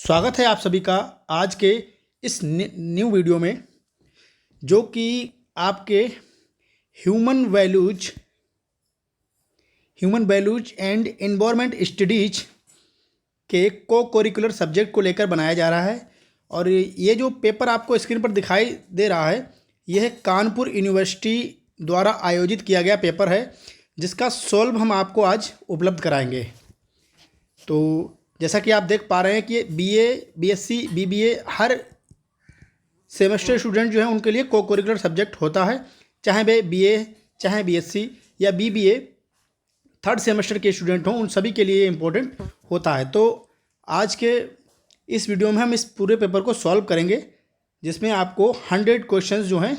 स्वागत है आप सभी का आज के इस न्यू वीडियो में, जो कि आपके human values and environment studies के को करिकुलर सब्जेक्ट को लेकर बनाया जा रहा है। और ये जो पेपर आपको स्क्रीन पर दिखाई दे रहा है, यह कानपुर यूनिवर्सिटी द्वारा आयोजित किया गया पेपर है, जिसका सॉल्व हम आपको आज उपलब्ध कराएंगे। तो जैसा कि आप देख पा रहे हैं कि बीए, बीएससी, बीबीए हर सेमेस्टर स्टूडेंट जो है उनके लिए को करिकुलर सब्जेक्ट होता है, चाहे वे बीए, चाहे बीएससी या बीबीए थर्ड सेमेस्टर के स्टूडेंट हों, उन सभी के लिए इम्पोर्टेंट होता है। तो आज के इस वीडियो में हम इस पूरे पेपर को सॉल्व करेंगे, जिसमें आपको 100 क्वेश्चंस जो हैं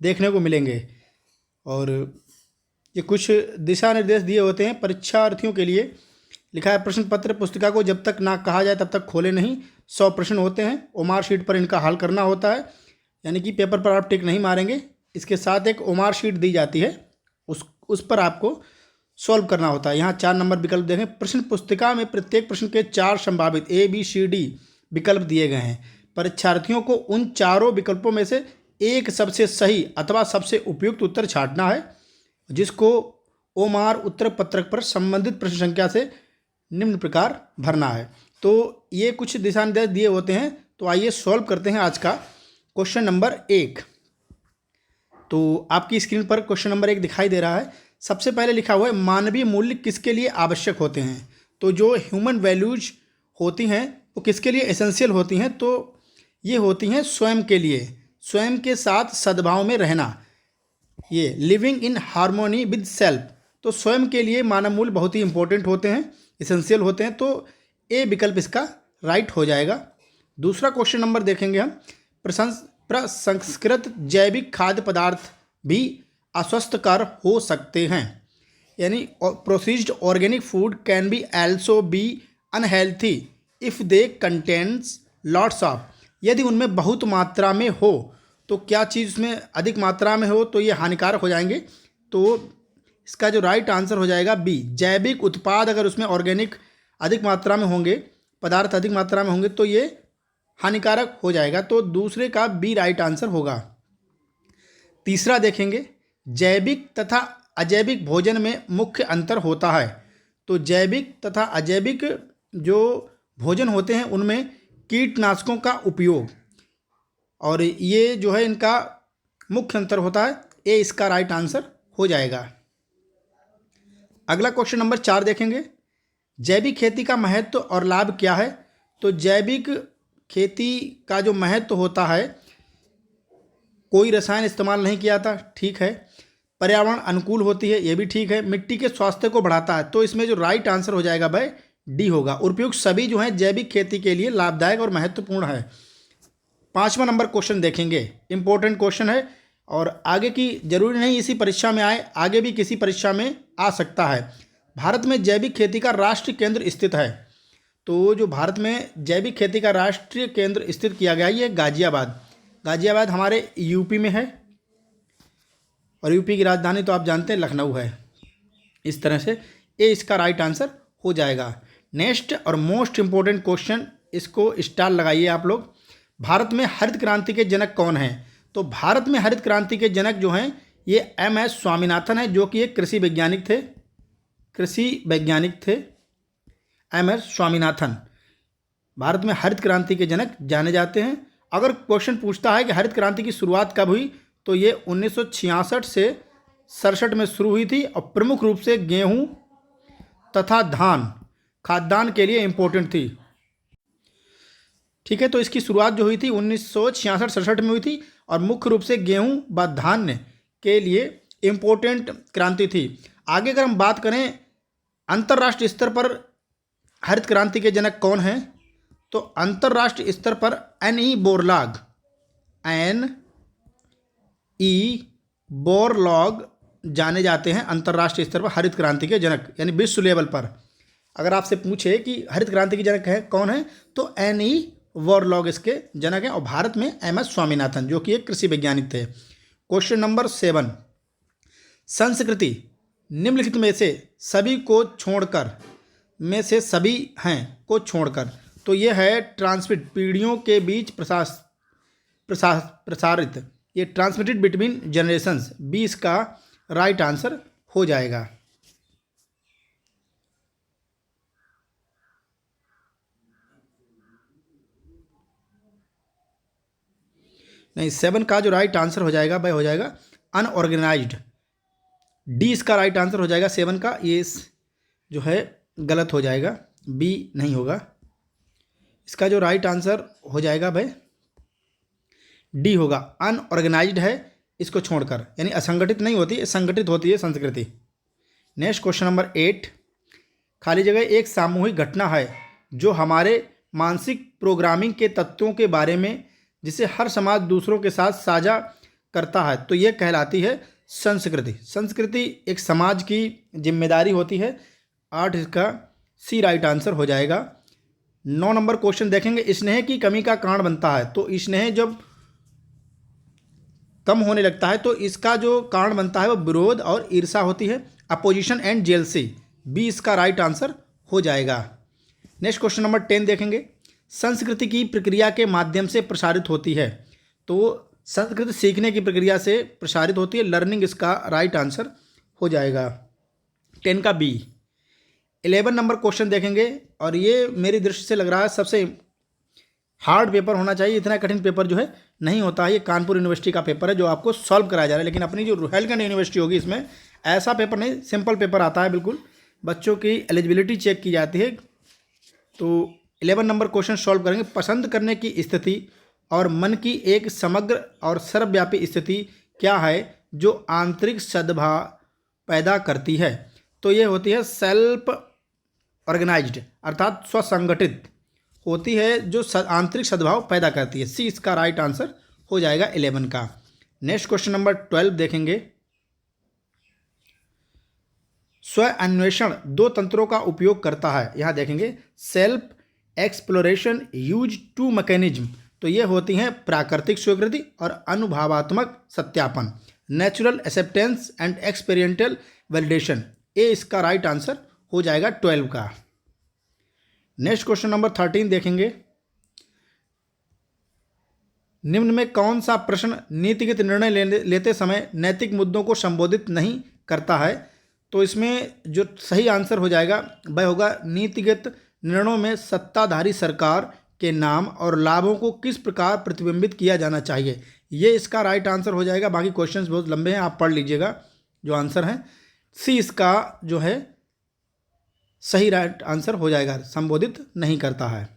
देखने को मिलेंगे। और ये कुछ दिशा निर्देश दिए होते हैं परीक्षार्थियों के लिए। लिखा है, प्रश्न पत्र पुस्तिका को जब तक ना कहा जाए तब तक खोले नहीं। 100 प्रश्न होते हैं, ओमार शीट पर इनका हल करना होता है, यानी कि पेपर पर आप टिक नहीं मारेंगे। इसके साथ एक ओमार शीट दी जाती है, उस पर आपको सॉल्व करना होता है। यहाँ 4 नंबर विकल्प देखें। प्रश्न पुस्तिका में प्रत्येक प्रश्न के 4 संभावित ABCD विकल्प दिए गए हैं। परीक्षार्थियों को उन चारों विकल्पों में से एक सबसे सही अथवा सबसे उपयुक्त उत्तर छांटना है, जिसको ओमार उत्तर पत्रक पर संबंधित प्रश्न संख्या से निम्न प्रकार भरना है। तो ये कुछ दिशा निर्देश दिए होते हैं। तो आइए सॉल्व करते हैं आज का क्वेश्चन नंबर 1। तो आपकी स्क्रीन पर क्वेश्चन नंबर 1 दिखाई दे रहा है। सबसे पहले लिखा हुआ है, मानवीय मूल्य किसके लिए आवश्यक होते हैं। तो जो ह्यूमन वैल्यूज होती हैं वो किसके लिए एसेंशियल होती हैं, तो ये होती हैं स्वयं के लिए, स्वयं के साथ सद्भाव में रहना, ये living in harmony with self. तो स्वयं के लिए मानव मूल्य बहुत ही इंपॉर्टेंट होते हैं, एसेंशियल होते हैं। तो ए विकल्प इसका राइट हो जाएगा। दूसरा क्वेश्चन नंबर देखेंगे हम, प्रसंस्कृत जैविक खाद्य पदार्थ भी अस्वस्थकर हो सकते हैं, यानी processed organic food can be also be unhealthy if they contains lots of. यदि उनमें बहुत मात्रा में हो, तो क्या चीज़ उसमें अधिक मात्रा में हो तो ये हानिकारक हो जाएंगे। तो इसका जो राइट आंसर हो जाएगा बी, जैविक उत्पाद अगर उसमें ऑर्गेनिक अधिक मात्रा में होंगे, पदार्थ अधिक मात्रा में होंगे, तो ये हानिकारक हो जाएगा। तो दूसरे का बी राइट आंसर होगा। तीसरा देखेंगे, जैविक तथा अजैविक भोजन में मुख्य अंतर होता है। तो जैविक तथा अजैविक जो भोजन होते हैं उनमें कीटनाशकों का उपयोग, और ये जो है इनका मुख्य अंतर होता है। ए इसका राइट आंसर हो जाएगा। अगला क्वेश्चन नंबर 4 देखेंगे, जैविक खेती का महत्व और लाभ क्या है। तो जैविक खेती का जो महत्व होता है, कोई रसायन इस्तेमाल नहीं किया जाता, ठीक है। पर्यावरण अनुकूल होती है, ये भी ठीक है। मिट्टी के स्वास्थ्य को बढ़ाता है। तो इसमें जो राइट आंसर हो जाएगा भाई डी होगा। उपयुक्त सभी जो हैं जैविक खेती के लिए लाभदायक और महत्वपूर्ण है। 5वां नंबर क्वेश्चन देखेंगे, इंपॉर्टेंट क्वेश्चन है और आगे की जरूरी नहीं इसी परीक्षा में आए, आगे भी किसी परीक्षा में आ सकता है। भारत में जैविक खेती का राष्ट्रीय केंद्र स्थित है। तो जो भारत में जैविक खेती का राष्ट्रीय केंद्र स्थित किया गया है, ये गाजियाबाद हमारे यूपी में है, और यूपी की राजधानी तो आप जानते हैं लखनऊ है। इस तरह से ये इसका राइट आंसर हो जाएगा। नेक्स्ट और मोस्ट इम्पोर्टेंट क्वेश्चन, इसको स्टार लगाइए आप लोग। भारत में हरित क्रांति के जनक कौन हैं। तो भारत में हरित क्रांति के जनक जो हैं ये MS स्वामीनाथन है, जो कि एक कृषि वैज्ञानिक थे। MS स्वामीनाथन भारत में हरित क्रांति के जनक जाने जाते हैं। अगर क्वेश्चन पूछता है कि हरित क्रांति की शुरुआत कब हुई, तो ये 1966 से 67 में शुरू हुई थी, और प्रमुख रूप से गेहूं तथा धान खाद्यान्न के लिए इम्पोर्टेंट थी, ठीक है। तो इसकी शुरुआत जो हुई थी 1966-67 में हुई थी, और मुख्य रूप से गेहूं व धान्य के लिए इम्पोर्टेंट क्रांति थी। आगे अगर हम बात करें अंतर्राष्ट्रीय स्तर पर हरित क्रांति के जनक कौन हैं, तो अंतर्राष्ट्रीय स्तर पर NE बोरलॉग जाने जाते हैं अंतर्राष्ट्रीय स्तर पर हरित क्रांति के जनक, यानी विश्व लेवल पर। अगर आपसे पूछे कि हरित क्रांति के जनक है कौन है, तो NE बोरलॉग इसके जनक हैं, और भारत में MS स्वामीनाथन जो कि एक कृषि वैज्ञानिक थे। क्वेश्चन नंबर 7, संस्कृति निम्नलिखित में से सभी को छोड़कर तो ये है ट्रांसमिट, पीढ़ियों के बीच प्रसारित, ये ट्रांसमिटेड बिटवीन जनरेशंस, बी इसका राइट आंसर हो जाएगा। नहीं, 7 का जो राइट आंसर हो जाएगा वह हो जाएगा अनऑर्गेनाइज्ड, डी इसका राइट आंसर हो जाएगा 7 का, ये जो है गलत हो जाएगा, बी नहीं होगा। इसका जो राइट आंसर हो जाएगा भाई डी होगा, अनऑर्गेनाइज्ड है इसको छोड़कर, यानी असंगठित नहीं होती, संगठित होती है संस्कृति। नेक्स्ट क्वेश्चन नंबर 8, खाली जगह एक सामूहिक घटना है जो हमारे मानसिक प्रोग्रामिंग के तत्वों के बारे में, जिसे हर समाज दूसरों के साथ साझा करता है, तो यह कहलाती है संस्कृति। संस्कृति एक समाज की जिम्मेदारी होती है, 8 इसका सी राइट आंसर हो जाएगा। 9 नंबर क्वेश्चन देखेंगे, स्नेह की कमी का कारण बनता है, तो स्नेह जब कम होने लगता है तो इसका जो कारण बनता है वो विरोध और ईर्ष्या होती है, अपोजिशन एंड जेलसी, बी इसका राइट आंसर हो जाएगा। नेक्स्ट क्वेश्चन नंबर 10 देखेंगे, संस्कृति की प्रक्रिया के माध्यम से प्रसारित होती है, तो संस्कृति सीखने की प्रक्रिया से प्रसारित होती है, लर्निंग इसका राइट आंसर हो जाएगा, 10 का बी। 11 नंबर क्वेश्चन देखेंगे, और ये मेरी दृष्टि से लग रहा है सबसे हार्ड पेपर होना चाहिए, इतना कठिन पेपर जो है नहीं होता है। ये कानपुर यूनिवर्सिटी का पेपर है जो आपको सॉल्व कराया जा रहा है, लेकिन अपनी जो रुहेलखंड यूनिवर्सिटी होगी इसमें ऐसा पेपर नहीं, सिंपल पेपर आता है बिल्कुल, बच्चों की एलिजिबिलिटी चेक की जाती है। तो 11 नंबर क्वेश्चन सॉल्व करेंगे, पसंद करने की स्थिति और मन की एक समग्र और सर्वव्यापी स्थिति क्या है जो आंतरिक सद्भाव पैदा करती है, तो ये होती है सेल्फ ऑर्गेनाइज्ड, अर्थात स्वसंगठित होती है, जो आंतरिक सद्भाव पैदा करती है, सी इसका राइट आंसर हो जाएगा 11 का। नेक्स्ट क्वेश्चन नंबर 12 देखेंगे, स्व अन्वेषण 2 तंत्रों का उपयोग करता है, यहाँ देखेंगे सेल्फ एक्सप्लोरेशन यूज 2 मैकेनिज्म, तो ये होती हैं प्राकृतिक स्वीकृति और अनुभवात्मक सत्यापन, natural acceptance and experimental validation, A इसका राइट आंसर हो जाएगा 12 का। नेक्स्ट क्वेश्चन नंबर 13 देखेंगे, निम्न में कौन सा प्रश्न नीतिगत निर्णय लेते समय नैतिक मुद्दों को संबोधित नहीं करता है, तो इसमें जो सही आंसर हो जाएगा वह होगा नीतिगत निर्णयों में सत्ताधारी सरकार के नाम और लाभों को किस प्रकार प्रतिबिंबित किया जाना चाहिए, ये इसका राइट आंसर हो जाएगा। बाकी क्वेश्चंस बहुत लंबे हैं, आप पढ़ लीजिएगा जो आंसर हैं, सी इसका जो है सही राइट आंसर हो जाएगा, संबोधित नहीं करता है।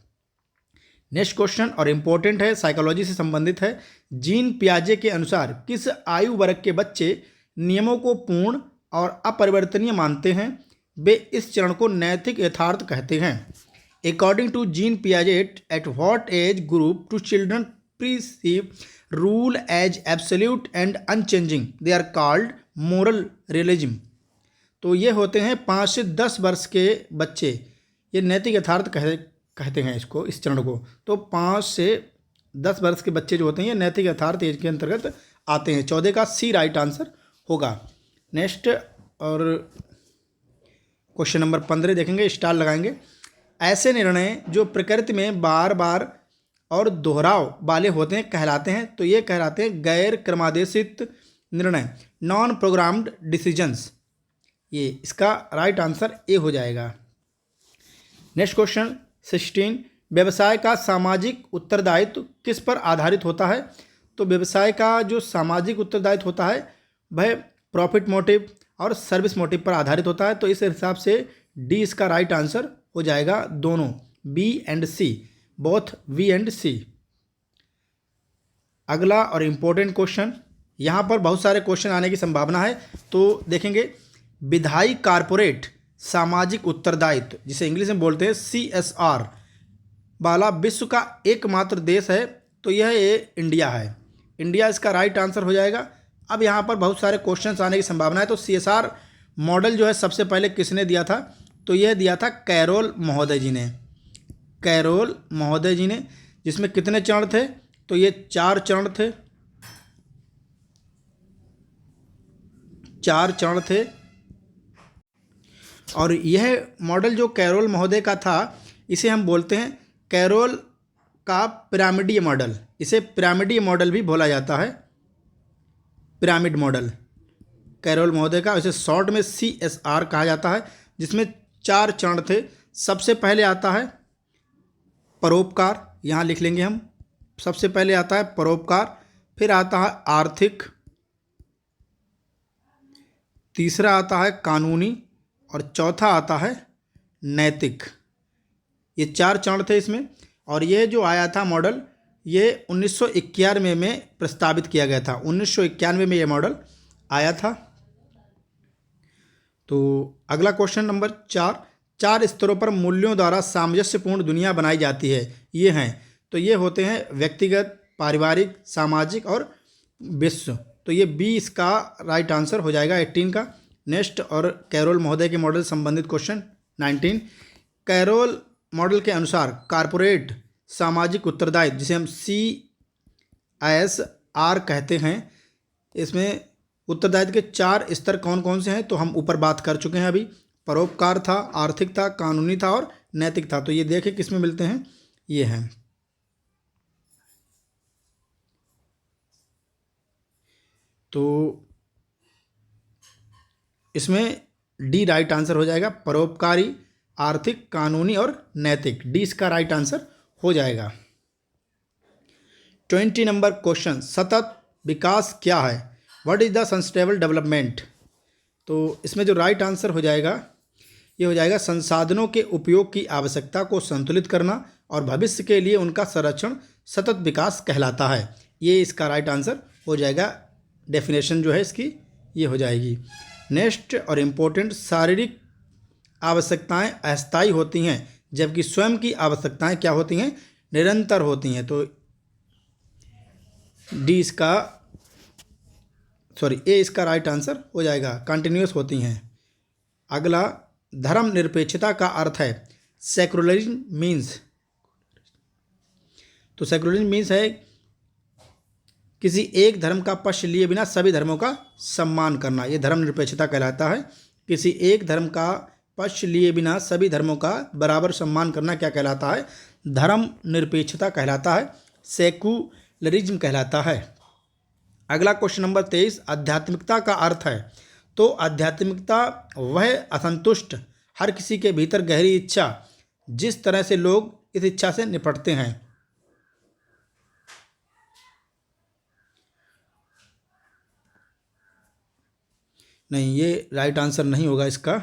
नेक्स्ट क्वेश्चन और इम्पोर्टेंट है, साइकोलॉजी से संबंधित है, जीन पियाजे के अनुसार किस आयु वर्ग के बच्चे नियमों को पूर्ण और अपरिवर्तनीय मानते हैं, वे इस चरण को नैतिक यथार्थ कहते हैं। According to Jean Piaget, at what age group do children perceive rule as absolute and unchanging, they are called moral realism, तो ये होते हैं 5 से 10 वर्ष के बच्चे, ये नैतिक यथार्थ कहते हैं इसको, इस चरण को। तो 5 से 10 वर्ष के बच्चे जो होते हैं ये नैतिक यथार्थ एज के अंतर्गत आते हैं, 14 का सी राइट आंसर होगा। नेक्स्ट और क्वेश्चन नंबर 15 देखेंगे, स्टार लगाएंगे, ऐसे निर्णय जो प्रकृति में बार बार और दोहराव वाले होते हैं कहलाते हैं, तो ये कहलाते हैं गैर क्रमादेशित निर्णय, नॉन प्रोग्राम्ड डिसीजंस, ये इसका राइट आंसर ए हो जाएगा। नेक्स्ट क्वेश्चन 16, व्यवसाय का सामाजिक उत्तरदायित्व किस पर आधारित होता है, तो व्यवसाय का जो सामाजिक उत्तरदायित्व होता है वह प्रॉफिट मोटिव और सर्विस मोटिव पर आधारित होता है, तो इस हिसाब से डी इसका राइट आंसर हो जाएगा, दोनों B and C, both B and C. अगला और इम्पोर्टेंट क्वेश्चन, यहाँ पर बहुत सारे क्वेश्चन आने की संभावना है, तो देखेंगे विधायी कारपोरेट सामाजिक उत्तरदायित्व, जिसे इंग्लिश में बोलते हैं CSR वाला विश्व का एकमात्र देश है, तो यह इंडिया है, इंडिया इसका राइट आंसर हो जाएगा। अब यहाँ पर बहुत सारे क्वेश्चंस आने की संभावना है, तो CSR मॉडल जो है सबसे पहले किसने दिया था, तो यह दिया था कैरोल महोदय जी ने, कैरोल महोदय जी ने, जिसमें कितने चरण थे, तो ये 4 चरण थे, 4 चरण थे, और यह मॉडल जो कैरोल महोदय का था इसे हम बोलते हैं कैरोल का पिरामिडीय मॉडल, इसे पिरामिडीय मॉडल भी बोला जाता है, पिरामिड मॉडल कैरोल महोदय का, इसे शॉर्ट में CSR कहा जाता है, जिसमें 4 चरण थे। सबसे पहले आता है परोपकार, यहाँ लिख लेंगे हम, सबसे पहले आता है परोपकार, फिर आता है आर्थिक, तीसरा आता है कानूनी और चौथा आता है नैतिक। ये 4 चरण थे इसमें। और ये जो आया था मॉडल, ये 1991 में प्रस्तावित किया गया था, 1991 में ये मॉडल आया था। तो अगला क्वेश्चन नंबर 4 स्तरों पर मूल्यों द्वारा सामंजस्यपूर्ण दुनिया बनाई जाती है, ये हैं। तो ये होते हैं व्यक्तिगत, पारिवारिक, सामाजिक और विश्व। तो ये 20 का राइट आंसर हो जाएगा, 18 का। नेक्स्ट, और कैरोल महोदय के मॉडल संबंधित क्वेश्चन 19। कैरोल मॉडल के अनुसार कारपोरेट सामाजिक उत्तरदायित्व, जिसे हम CSR कहते हैं, इसमें उत्तरदायित्व के 4 स्तर कौन कौन से हैं, तो हम ऊपर बात कर चुके हैं अभी। परोपकार था, आर्थिक था, कानूनी था और नैतिक था। तो ये देखें किस में मिलते हैं, ये हैं। तो इसमें डी राइट आंसर हो जाएगा, परोपकारी, आर्थिक, कानूनी और नैतिक। डी इसका राइट आंसर हो जाएगा। 20 नंबर क्वेश्चन, सतत विकास क्या है? What is the sustainable development? तो इसमें जो राइट आंसर हो जाएगा, ये हो जाएगा संसाधनों के उपयोग की आवश्यकता को संतुलित करना और भविष्य के लिए उनका संरक्षण सतत विकास कहलाता है। ये इसका राइट आंसर हो जाएगा। डेफिनेशन जो है इसकी ये हो जाएगी। नेक्स्ट और इम्पोर्टेंट, शारीरिक आवश्यकताएं अस्थायी होती हैं जबकि स्वयं की आवश्यकताएं क्या होती हैं, निरंतर होती हैं। तो डी इसका ए इसका राइट आंसर हो जाएगा, कंटिन्यूअस होती हैं। अगला, धर्मनिरपेक्षता का अर्थ है सेक्युलरिज्म मीन्स। तो सेक्युलरिज्म मीन्स है किसी एक धर्म का पक्ष लिए बिना सभी धर्मों का सम्मान करना, ये धर्मनिरपेक्षता कहलाता है। किसी एक धर्म का पक्ष लिए बिना सभी धर्मों का बराबर सम्मान करना क्या कहलाता है, धर्मनिरपेक्षता कहलाता है, सेक्युलरिज्म कहलाता है। अगला क्वेश्चन नंबर 23, आध्यात्मिकता का अर्थ है। तो आध्यात्मिकता वह असंतुष्ट हर किसी के भीतर गहरी इच्छा, जिस तरह से लोग इस इच्छा से निपटते हैं। नहीं, ये राइट आंसर नहीं होगा इसका।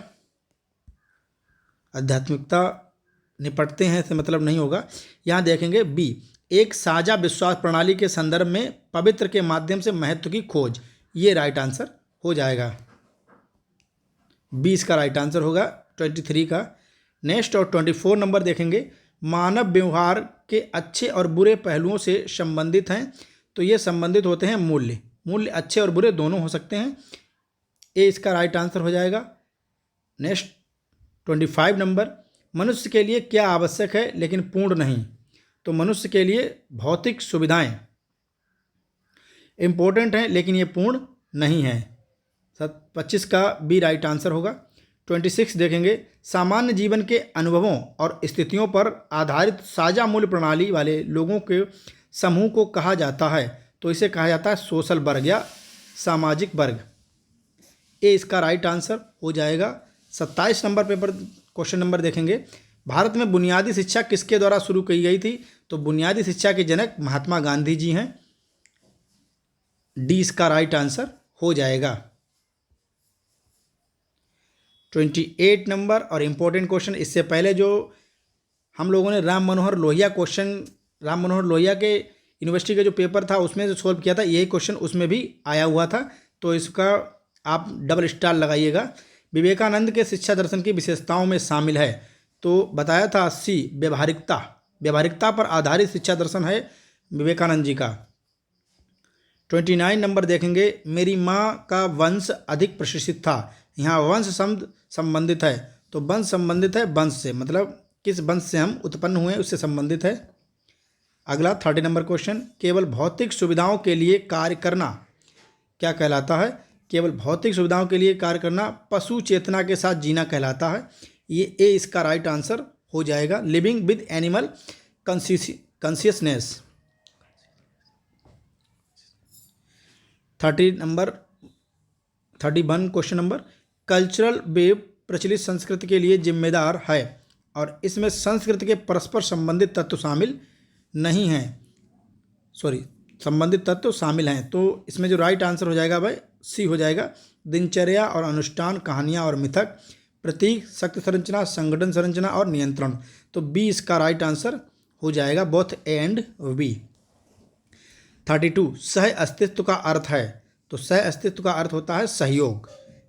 आध्यात्मिकता निपटते हैं से मतलब नहीं होगा। यहाँ देखेंगे बी, एक साझा विश्वास प्रणाली के संदर्भ में पवित्र के माध्यम से महत्व की खोज, ये राइट आंसर हो जाएगा। बी इसका राइट आंसर होगा 23 का। नेक्स्ट और 24 नंबर देखेंगे, मानव व्यवहार के अच्छे और बुरे पहलुओं से संबंधित हैं। तो ये संबंधित होते हैं मूल्य अच्छे और बुरे दोनों हो सकते हैं। ए इसका राइट आंसर हो जाएगा। नेक्स्ट 25 नंबर, मनुष्य के लिए क्या आवश्यक है लेकिन पूर्ण नहीं? तो मनुष्य के लिए भौतिक सुविधाएं इम्पोर्टेंट हैं लेकिन ये पूर्ण नहीं है। 25 का बी राइट आंसर होगा। 26 देखेंगे, सामान्य जीवन के अनुभवों और स्थितियों पर आधारित साझा मूल्य प्रणाली वाले लोगों के समूह को कहा जाता है। तो इसे कहा जाता है सोशल वर्ग या सामाजिक वर्ग। ए इसका राइट आंसर हो जाएगा। 27 नंबर पेपर क्वेश्चन नंबर देखेंगे, भारत में बुनियादी शिक्षा किसके द्वारा शुरू की गई थी? तो बुनियादी शिक्षा के जनक महात्मा गांधी जी हैं। डी इसका राइट आंसर हो जाएगा। 28 नंबर और इम्पोर्टेंट क्वेश्चन, इससे पहले जो हम लोगों ने राम मनोहर लोहिया के यूनिवर्सिटी का जो पेपर था उसमें जो सॉल्व किया था, यही क्वेश्चन उसमें भी आया हुआ था। तो इसका आप डबल स्टार लगाइएगा। विवेकानंद के शिक्षा दर्शन की विशेषताओं में शामिल है। तो बताया था सी, व्यवहारिकता पर आधारित शिक्षा दर्शन है विवेकानंद जी का। 29 नंबर देखेंगे, मेरी माँ का वंश अधिक प्रशिक्षित था। यहाँ वंश शब्द संबंधित है। तो वंश संबंधित है वंश से, मतलब किस वंश से हम उत्पन्न हुए उससे संबंधित है। अगला 30 नंबर क्वेश्चन, केवल भौतिक सुविधाओं के लिए कार्य करना क्या कहलाता है? केवल भौतिक सुविधाओं के लिए कार्य करना पशु चेतना के साथ जीना कहलाता है। ये ए इसका राइट आंसर हो जाएगा। Living with animal consciousness. 31 question number, cultural wave प्रचलित संस्कृति के लिए जिम्मेदार है और इसमें संस्कृति के परस्पर संबंधित तत्व शामिल नहीं हैं, संबंधित तत्व शामिल हैं। तो इसमें जो राइट आंसर हो जाएगा भाई सी हो जाएगा। दिनचर्या और अनुष्ठान, कहानियाँ और मिथक, प्रतीक, शक्ति संरचना, संगठन संरचना और नियंत्रण। तो बी इसका राइट आंसर हो जाएगा, बोथ ए एंड बी। 32 सह अस्तित्व का अर्थ है। तो सह अस्तित्व का अर्थ होता है सहयोग।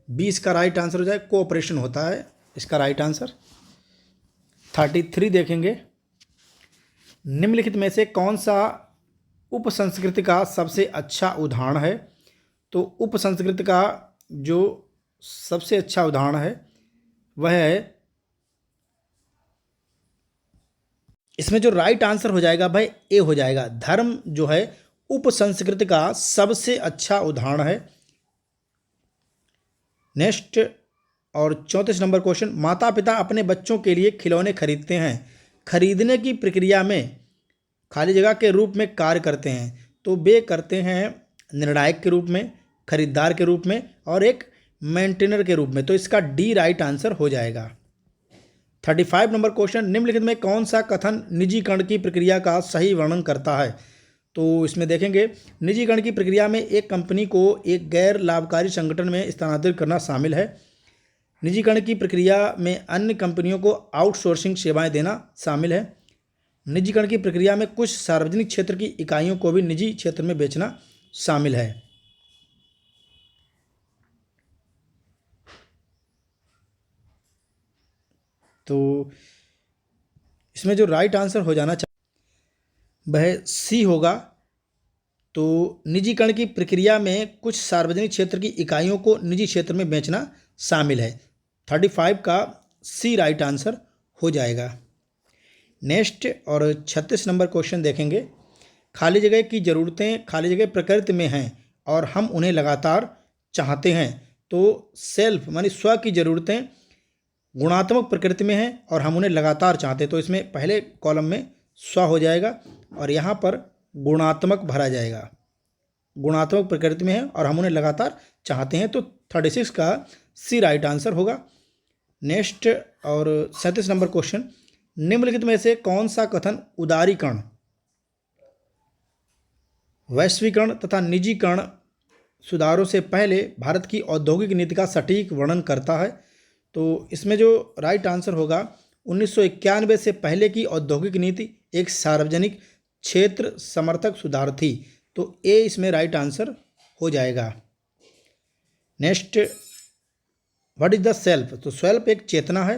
बी इसका राइट आंसर हो जाएगा, कोऑपरेशन होता है इसका राइट आंसर। 33 देखेंगे, निम्नलिखित में से कौन सा उपसंस्कृति का सबसे अच्छा उदाहरण है। तो उपसंस्कृति का जो सबसे अच्छा उदाहरण है वह है, इसमें जो राइट आंसर हो जाएगा भाई ए हो जाएगा। धर्म जो है उपसंस्कृति का सबसे अच्छा उदाहरण है। नेक्स्ट और 34 नंबर क्वेश्चन, माता पिता अपने बच्चों के लिए खिलौने खरीदते हैं। खरीदने की प्रक्रिया में खाली जगह के रूप में कार्य करते हैं। तो वे करते हैं निर्णायक के रूप में, खरीदार के रूप में और एक मेंटेनर के रूप में। तो इसका डी राइट आंसर हो जाएगा। 35 नंबर क्वेश्चन, निम्नलिखित में कौन सा कथन निजीकरण की प्रक्रिया का सही वर्णन करता है। तो इसमें देखेंगे, निजीकरण की प्रक्रिया में एक कंपनी को एक गैर लाभकारी संगठन में स्थानांतरित करना शामिल है। निजीकरण की प्रक्रिया में अन्य कंपनियों को आउटसोर्सिंग सेवाएं देना शामिल है। निजीकरण की प्रक्रिया में कुछ सार्वजनिक क्षेत्र की इकाइयों को भी निजी क्षेत्र में बेचना शामिल है। तो इसमें जो राइट आंसर हो जाना चाहिए वह सी होगा। तो निजीकरण की प्रक्रिया में कुछ सार्वजनिक क्षेत्र की इकाइयों को निजी क्षेत्र में बेचना शामिल है। 35 का सी राइट आंसर हो जाएगा। नेक्स्ट और 36 नंबर क्वेश्चन देखेंगे, खाली जगह की ज़रूरतें खाली जगह प्रकृति में हैं और हम उन्हें लगातार चाहते हैं। तो सेल्फ मानी स्व की ज़रूरतें गुणात्मक प्रकृति में हैं और हम उन्हें लगातार चाहते हैं। तो इसमें पहले कॉलम में स्व हो जाएगा और यहाँ पर गुणात्मक भरा जाएगा। गुणात्मक प्रकृति में है और हम उन्हें लगातार चाहते हैं। तो 36 का सी राइट आंसर होगा। नेक्स्ट और 37 नंबर क्वेश्चन, निम्नलिखित में से कौन सा कथन उदारीकरण, वैश्वीकरण तथा निजीकरण सुधारों से पहले भारत की औद्योगिक नीति का सटीक वर्णन करता है। तो इसमें जो राइट आंसर होगा, 1991 से पहले की औद्योगिक नीति एक सार्वजनिक क्षेत्र समर्थक सुधार थी। तो ए इसमें राइट आंसर हो जाएगा। Next, what is the self. तो सेल्फ एक चेतना है।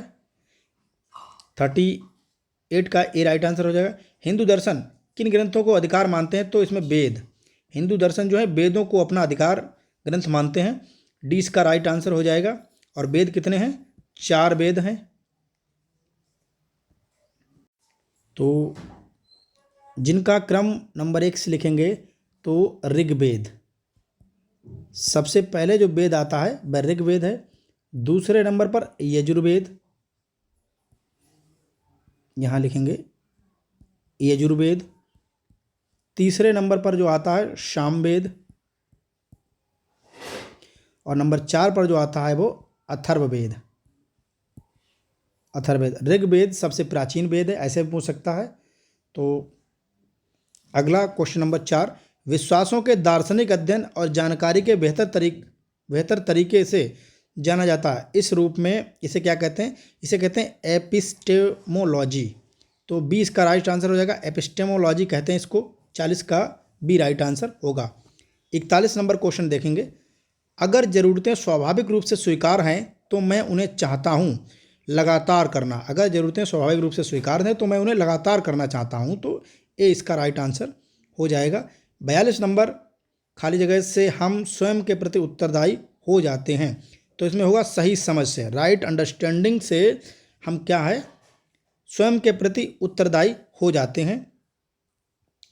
38 का ए राइट आंसर हो जाएगा। हिंदू दर्शन किन ग्रंथों को अधिकार मानते हैं। तो इसमें वेद, हिंदू दर्शन जो है वेदों को अपना अधिकार ग्रंथ मानते हैं। डी इसका राइट आंसर हो जाएगा। और वेद कितने हैं, 4 वेद हैं। तो जिनका क्रम नंबर 1 से लिखेंगे तो ऋग्वेद, सबसे पहले जो वेद आता है वह ऋग्वेद है। दूसरे नंबर पर यजुर्वेद, यहाँ लिखेंगे यजुर्वेद। तीसरे नंबर पर जो आता है सामवेद और नंबर 4 पर जो आता है वो अथर्ववेद। अथर्ववेद, ऋग्वेद सबसे प्राचीन वेद है, ऐसे भी पूछ सकता है। तो अगला क्वेश्चन नंबर 4, विश्वासों के दार्शनिक अध्ययन और जानकारी के बेहतर तरीके से जाना जाता है। इस रूप में इसे क्या कहते हैं, इसे कहते हैं एपिस्टेमोलॉजी। तो बी इसका राइट आंसर हो जाएगा, एपिस्टेमोलॉजी कहते हैं इसको। 40 का बी राइट आंसर होगा। 41 नंबर क्वेश्चन देखेंगे, अगर ज़रूरतें स्वाभाविक रूप से स्वीकार हैं तो मैं उन्हें चाहता हूँ लगातार करना। अगर ज़रूरतें स्वाभाविक रूप से स्वीकार हैं तो मैं उन्हें लगातार करना चाहता हूँ। तो ए इसका राइट आंसर हो जाएगा। 42 नंबर, खाली जगह से हम स्वयं के प्रति उत्तरदायी हो जाते हैं। तो इसमें होगा सही समझ से, राइट अंडरस्टैंडिंग से हम क्या है, स्वयं के प्रति उत्तरदायी हो जाते हैं।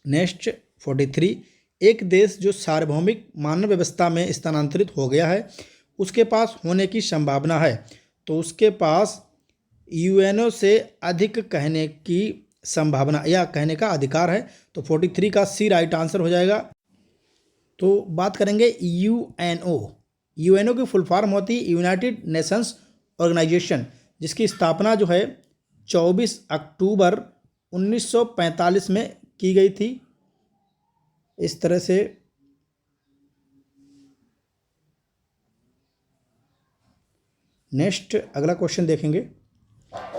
नेक्स्ट 43, एक देश जो सार्वभौमिक मानव व्यवस्था में स्थानांतरित हो गया है उसके पास होने की संभावना है। तो उसके पास यूएनओ से अधिक कहने की संभावना या कहने का अधिकार है। तो 43 का सी राइट आंसर हो जाएगा। तो बात करेंगे यूएनओ। यूएनओ की फुल फॉर्म होती है यूनाइटेड नेशंस ऑर्गेनाइजेशन, जिसकी स्थापना जो है 24 अक्टूबर 1945 में की गई थी। इस तरह से नेक्स्ट अगला क्वेश्चन देखेंगे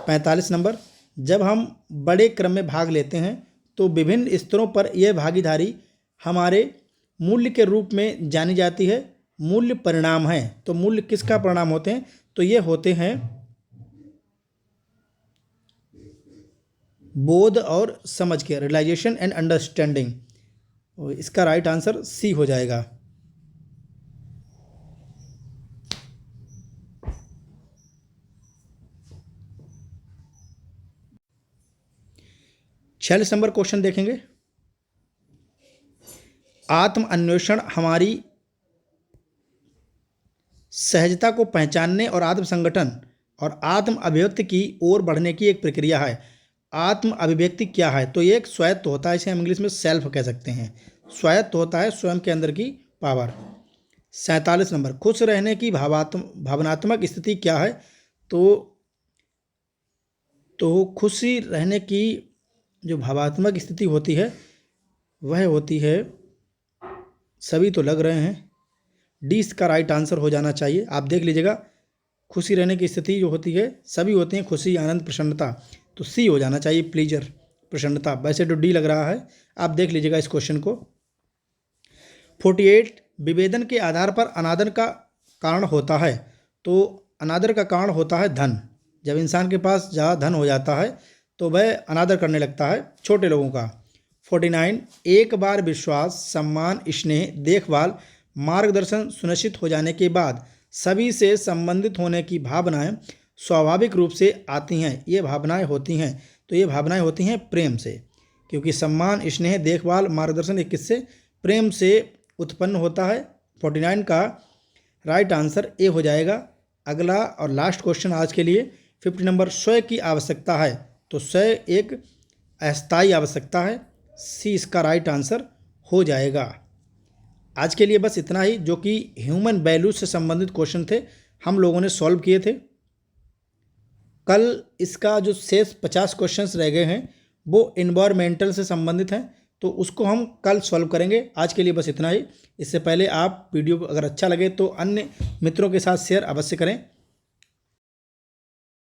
45 नंबर। जब हम बड़े क्रम में भाग लेते हैं तो विभिन्न स्तरों पर यह भागीदारी हमारे मूल्य के रूप में जानी जाती है। मूल्य परिणाम है। तो मूल्य किसका परिणाम होते हैं? तो ये होते हैं बोध और समझ के, रियलाइजेशन एंड अंडरस्टैंडिंग। इसका राइट आंसर सी हो जाएगा। छियालीस नंबर क्वेश्चन देखेंगे। आत्म अन्वेषण हमारी सहजता को पहचानने और आत्म संगठन और आत्म अभिव्यक्ति की ओर बढ़ने की एक प्रक्रिया है। आत्म अभिव्यक्ति क्या है? तो ये एक स्वायत्त होता है, इसे हम इंग्लिश में सेल्फ कह सकते हैं। स्वायत्त होता है स्वयं के अंदर की पावर। 47 नंबर, खुश रहने की भावनात्मक स्थिति क्या है? तो खुशी रहने की जो भावात्मक स्थिति होती है वह होती है, सभी तो लग रहे हैं, डी इसका राइट आंसर हो जाना चाहिए। आप देख लीजिएगा, खुशी रहने की स्थिति जो होती है सभी होती हैं, खुशी, आनंद, प्रसन्नता। तो सी हो जाना चाहिए, प्लीजर, प्रसन्नता। वैसे तो डी लग रहा है, आप देख लीजिएगा इस क्वेश्चन को। 48, विभेदन के आधार पर अनादर का कारण होता है। तो अनादर का कारण होता है धन। जब इंसान के पास ज़्यादा धन हो जाता है तो वह अनादर करने लगता है छोटे लोगों का। 49, एक बार विश्वास, सम्मान, स्नेह, देखभाल, मार्गदर्शन सुनिश्चित हो जाने के बाद सभी से संबंधित होने की भावनाएं स्वाभाविक रूप से आती हैं। ये भावनाएं होती हैं, तो ये भावनाएं होती हैं प्रेम से, क्योंकि सम्मान, स्नेह, देखभाल, मार्गदर्शन ये किससे? प्रेम से उत्पन्न होता है। 49 का राइट आंसर ए हो जाएगा। अगला और लास्ट क्वेश्चन आज के लिए 50 नंबर, स्वयं की आवश्यकता है। तो स्वयं एक अस्थायी आवश्यकता है, सी इसका राइट आंसर हो जाएगा। आज के लिए बस इतना ही, जो कि ह्यूमन वैल्यूज से संबंधित क्वेश्चन थे, हम लोगों ने सॉल्व किए थे। कल इसका जो शेष 50 क्वेश्चंस रह गए हैं वो इन्वायरमेंटल से संबंधित हैं, तो उसको हम कल सॉल्व करेंगे। आज के लिए बस इतना ही। इससे पहले आप वीडियो को अगर अच्छा लगे तो अन्य मित्रों के साथ शेयर अवश्य करें।